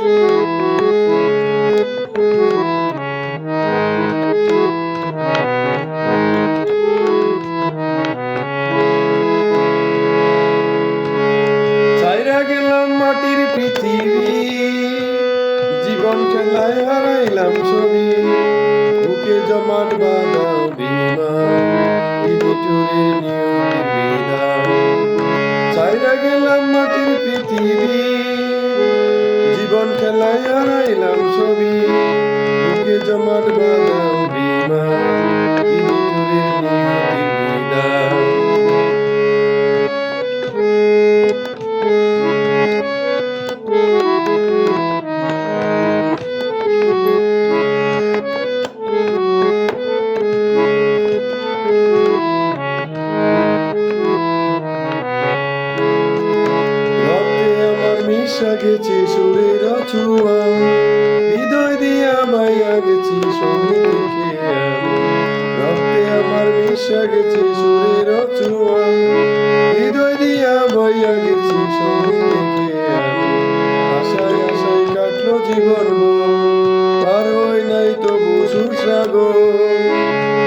ছাইরা গেলাম মাটির পৃথিবী, জীবন খেলায় হারাইলাম ছবি, বুকে জমাট বাঁধা অভিমান, নিঠুরের নিয়তির বিধান। ছাইরা গেলাম মাটির পৃথিবী, জীবন খেলায় হারাইলাম ছবি, বুকে জমাট বাঁধা অভিমান, নিঠুরের নিয়তির বিধান। মিশা গেছে সুরের ছোঁয়া, হৃদয় দিয়া বাইয়া গেছি সঙ্গে থেকে আমি। রক্তে আমার মিশা গেছে সুরের ছোঁয়া, হৃদয় দিয়া বাইয়া গেছি সঙ্গে থেকে আমি। আশায় আশায় কাটলো জীবন, পার হই নাই তবু সুসাগর,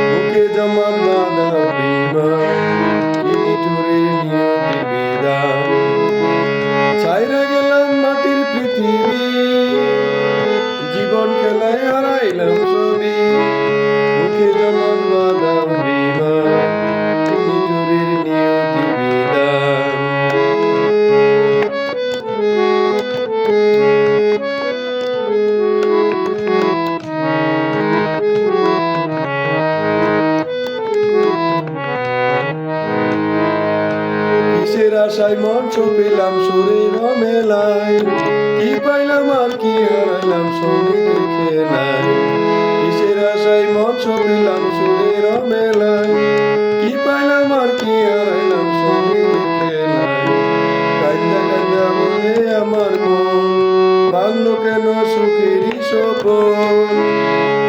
বুকে জমাট বাঁধা অভিমান, কি নিঠুরের নিয়তির বিধান। ছাইরা গেলাম মাটির পৃথিবী, জীবন খেলায় হারাইলাম ছবি, বুকে জমাট বাঁধা অভিমান, নিঠুরের নিয়তির বিধান। কিসের আশায় মঞ্চ পেলাম সুরের মেলায়, কি পাইলাম আর কি হারাইলাম সঙ্গীতের খেলায়। কিসের আশায় মঞ্চ পেলাম সুরের মেলায়, কি পাইলাম আর কি হারাইলাম সঙ্গীতের খেলায়। কান্দা কান্দা বলে আমার মন, ভাঙলো কেন সুখেরই সপন,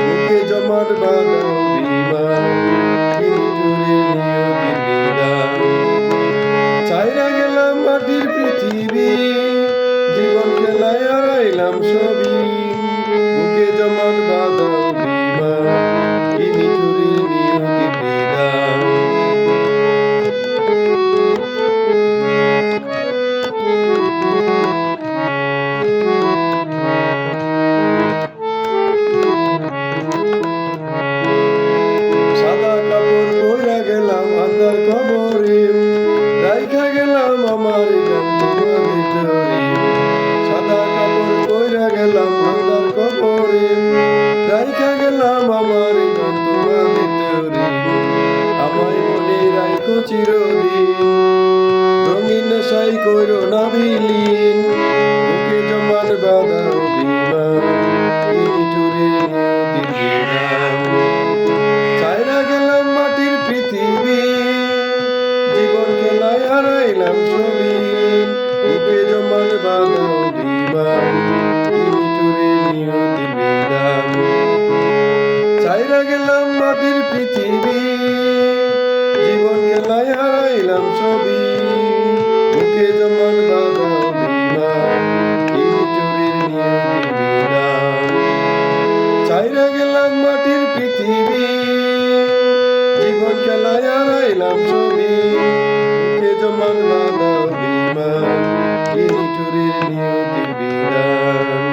বুকে জমাট বাঁধা অভিমান, কি নিঠুরের নিয়তির বিধান। ছাইরা গেলাম মাটির পৃথিবী, জীবন খেলায় হারাইলাম ছবি, বুকে জমাট বাঁধা অভিমান, কি নিঠুরের নিয়তির বিধান। সাদা কাপড় পইরা গেলাম আন্ধার কবরে, রাইখা গেলাম আমার গান তোমাদের তরে। সাদা কাপড় পইরা গেলাম আন্ধার কবরে, রাইখা গেলাম আমার গান তোমাদের তরে। আমায় মনে রাইখো চিরদিন, রঙিন নেশাই কইরো না বিলীন, বুকে জমাট বাঁধা অভিমান, কি নিঠুরের নিয়তির বিধান। ছাইরা গেলাম মাটির পৃথিবী, জীবন খেলায় হারাইলাম ছবি, বুকে জমাট বাঁধা অভিমান, কি নিঠুরের নিয়তির বিধান। ছাইরা গেলাম মাটির পৃথিবী, জীবন খেলায় হারাইলাম ছবি, বুকে জমাট বাঁধা অভিমান, কি নিঠুরের নিয়তির বিধান। ছাইরা গেলাম মাটির পৃথিবী, জীবন খেলায় হারাইলাম ছবি, বুকে জমাট বাঁধা অভিমান, কি নিঠুরের নিয়তির বিধান।